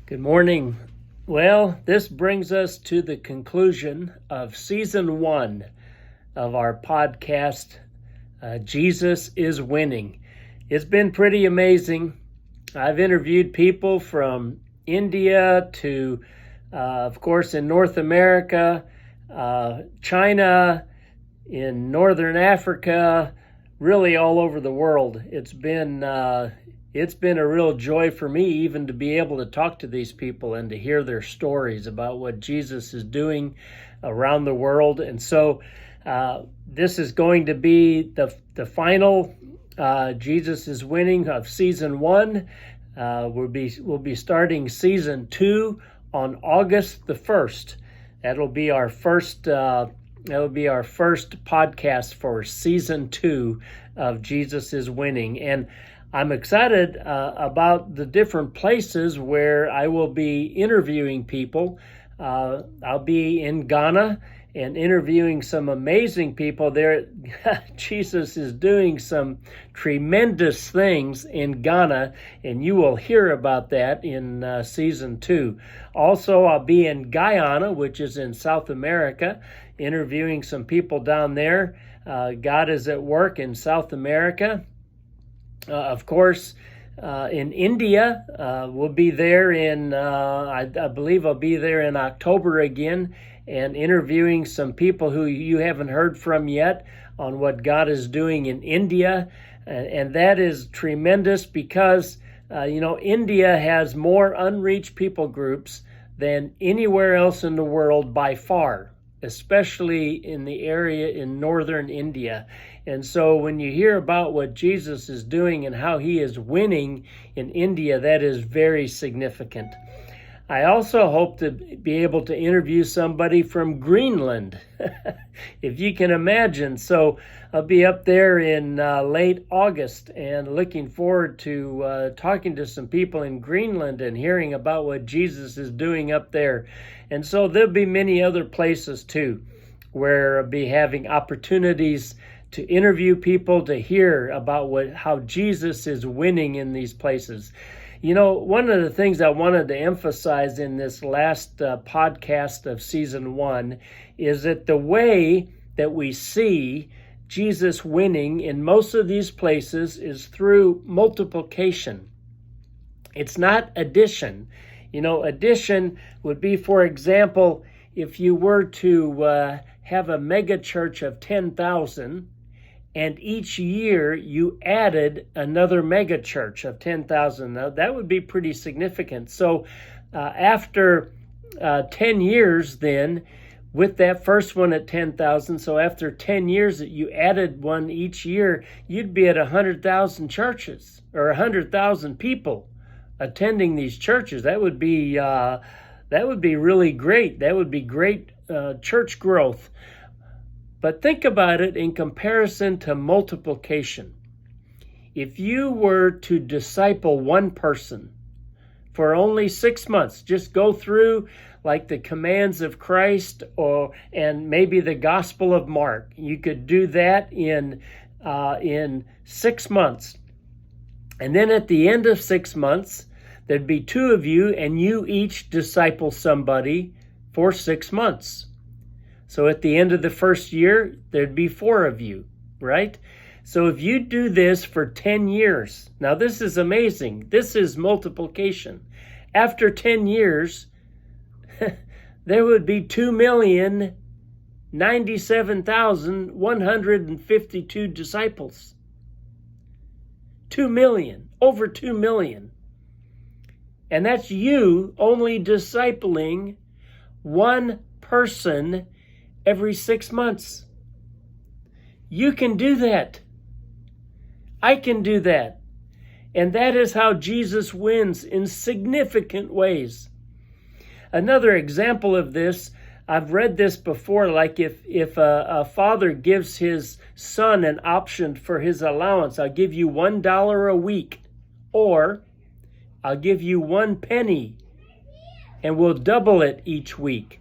Good morning. Well, this brings us to the conclusion of season 1 of our podcast, Jesus is Winning. It's been pretty amazing. I've interviewed people from India to, of course, in North America, China, in Northern Africa, really all over the world. It's been a real joy for me even to be able to talk to these people and to hear their stories about what Jesus is doing around the world. And so this is going to be the final Jesus is Winning of season 1. We'll be starting season 2 on August the 1st. That'll be our first podcast for season 2 of Jesus is Winning. And I'm excited about the different places where I will be interviewing people. I'll be in Ghana and interviewing some amazing people there. Jesus is doing some tremendous things in Ghana, and you will hear about that in season 2. Also, I'll be in Guyana, which is in South America, interviewing some people down there. God is at work in South America. Of course, in India, we'll be there I believe I'll be there in October again and interviewing some people who you haven't heard from yet on what God is doing in India. And that is tremendous because, India has more unreached people groups than anywhere else in the world by far, especially in the area in northern India. And so when you hear about what Jesus is doing and how he is winning in India, that is very significant. I also hope to be able to interview somebody from Greenland, if you can imagine. So I'll be up there in late August and looking forward to talking to some people in Greenland and hearing about what Jesus is doing up there. And so there'll be many other places too where I'll be having opportunities to interview people, to hear about how Jesus is winning in these places. One of the things I wanted to emphasize in this last podcast of season 1 is that the way that we see Jesus winning in most of these places is through multiplication. It's not addition. Addition would be, for example, if you were to have a mega church of 10,000, and each year you added another mega church of 10,000. Now, that would be pretty significant. So after 10 years then, with that first one at 10,000, so after 10 years that you added one each year, you'd be at 100,000 churches or 100,000 people attending these churches. That would be really great. That would be great church growth. But think about it in comparison to multiplication. If you were to disciple one person for only 6 months, just go through like the commands of Christ and maybe the Gospel of Mark. You could do that in 6 months. And then at the end of 6 months, there'd be 2 of you and you each disciple somebody for 6 months. So at the end of the first year, there'd be 4 of you, right? So if you do this for 10 years, now this is amazing. This is multiplication. After 10 years, there would be 2,097,152 disciples. 2 million, over 2 million. And that's you only discipling one person every 6 months. You can do that. I can do that. And that is how Jesus wins in significant ways. Another example of this, I've read this before, like if a father gives his son an option for his allowance, I'll give you $1 a week, or I'll give you 1 penny, and we'll double it each week.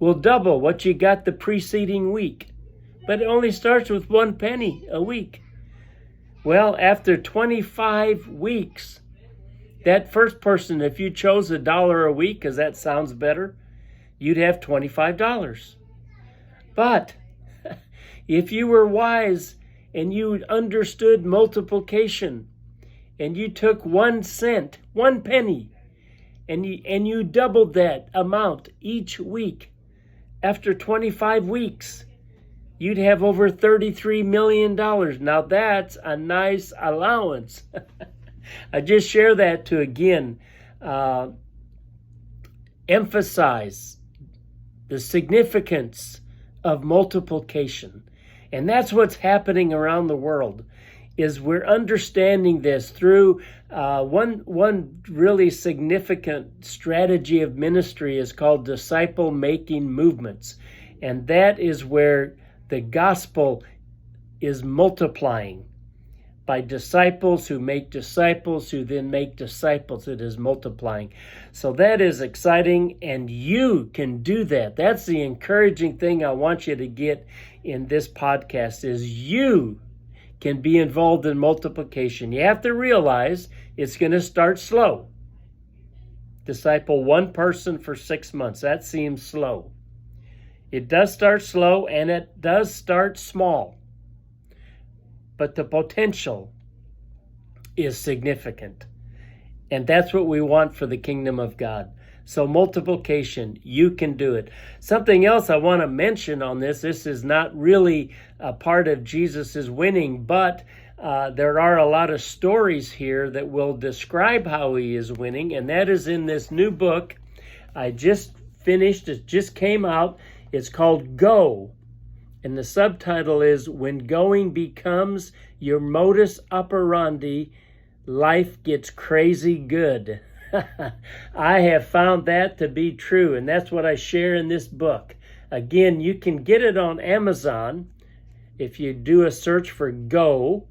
We'll double what you got the preceding week. But it only starts with 1 penny a week. Well, after 25 weeks, That first person, if you chose $1 a week, because that sounds better, you'd have $25. But if you were wise and you understood multiplication, and you took 1 cent, 1 penny, and you doubled that amount each week, after 25 weeks, you'd have over $33 million. Now that's a nice allowance. I just share that to, again, emphasize the significance of multiplication. And that's what's happening around the world, is we're understanding this through one really significant strategy of ministry is called disciple-making movements. And that is where the gospel is multiplying. By disciples who make disciples who then make disciples, it is multiplying. So that is exciting, and you can do that. That's the encouraging thing I want you to get in this podcast, is you can be involved in multiplication. You have to realize it's going to start slow. Disciple 1 person for 6 months. That seems slow. It does start slow, and it does start small. But the potential is significant. And that's what we want for the kingdom of God. So multiplication, you can do it. Something else I want to mention on this is not really a part of Jesus' winning, but there are a lot of stories here that will describe how he is winning, and that is in this new book I just finished. It just came out. It's called Go. And the subtitle is When Going Becomes Your Modus Operandi, Life Gets Crazy Good. I have found that to be true, and that's what I share in this book. Again, you can get it on Amazon if you do a search for Go,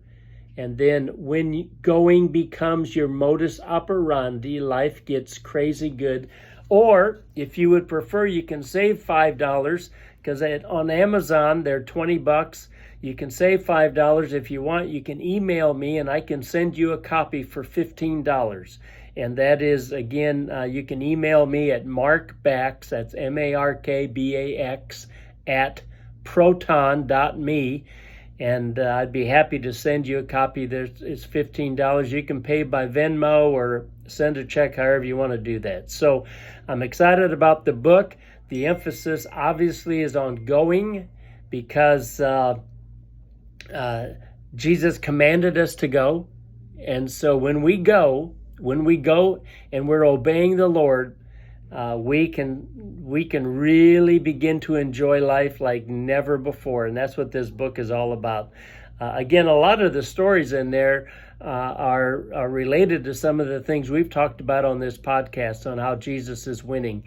and then When Going Becomes Your Modus Operandi, Life Gets Crazy Good. Or if you would prefer, you can save $5, because on Amazon they're $20. You can save $5 if you want. You can email me and I can send you a copy for $15. And that is, again, you can email me at markbax, that's MARKBAX, at proton.me. And I'd be happy to send you a copy. It's $15. You can pay by Venmo or send a check, however you want to do that. So I'm excited about the book. The emphasis obviously is on going, because Jesus commanded us to go. And so when we go and we're obeying the Lord, we can really begin to enjoy life like never before. And that's what this book is all about. Again, a lot of the stories in there are related to some of the things we've talked about on this podcast on how Jesus is winning,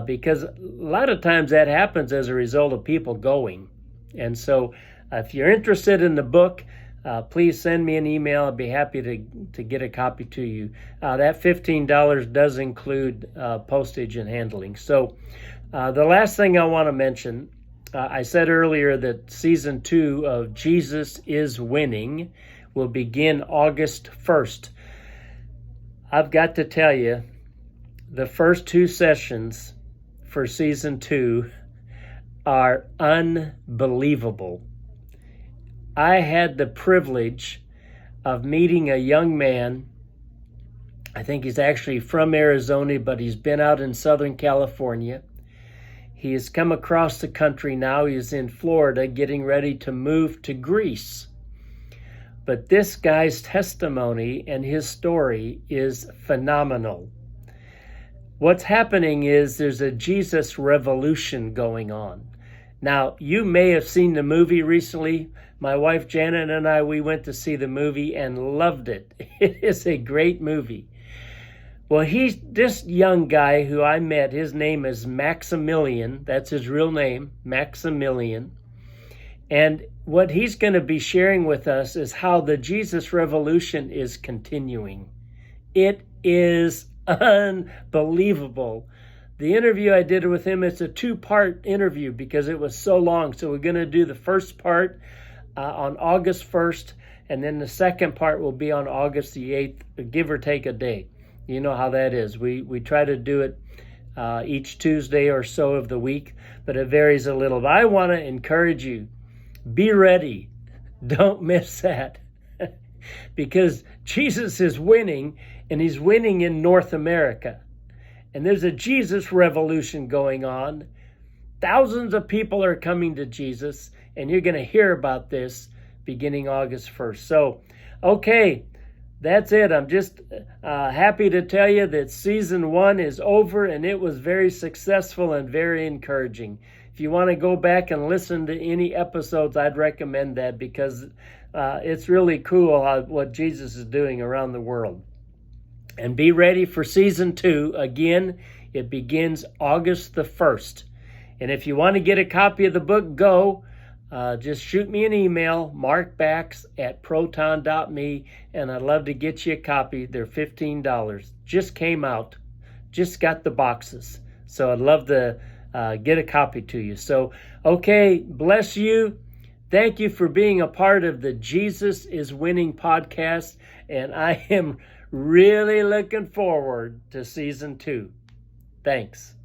because a lot of times that happens as a result of people going. And so if you're interested in the book, please send me an email. I'd be happy to get a copy to you. That $15 does include postage and handling. So the last thing I want to mention, I said earlier that season 2 of Jesus is Winning will begin August 1st. I've got to tell you, the first 2 sessions for season 2 are unbelievable. I had the privilege of meeting a young man. I think he's actually from Arizona, but he's been out in Southern California. He has come across the country now. He's in Florida getting ready to move to Greece. But this guy's testimony and his story is phenomenal. What's happening is there's a Jesus revolution going on. Now, you may have seen the movie recently. My wife Janet and I, we went to see the movie and loved it. It is a great movie. Well, he's this young guy who I met. His name is Maximilian. That's his real name, Maximilian. And what he's going to be sharing with us is how the Jesus revolution is continuing. It is unbelievable. The interview I did with him, it's a 2-part interview because it was so long. So we're going to do the first part on August 1st, and then the second part will be on August the 8th, give or take a day. You know how that is. We try to do it each Tuesday or so of the week, but it varies a little. But I want to encourage you, be ready. Don't miss that. Because Jesus is winning, and he's winning in North America. And there's a Jesus revolution going on. Thousands of people are coming to Jesus, and you're going to hear about this beginning August 1st. So, okay, that's it. I'm just happy to tell you that season 1 is over, and it was very successful and very encouraging. If you want to go back and listen to any episodes, I'd recommend that, because it's really cool what Jesus is doing around the world. And be ready for season 2. Again, it begins August the 1st. And if you want to get a copy of the book, just shoot me an email, markbax@proton.me, and I'd love to get you a copy. They're $15. Just came out. Just got the boxes. So I'd love to get a copy to you. So, okay, bless you. Thank you for being a part of the Jesus is Winning podcast, and I am really looking forward to season 2. Thanks.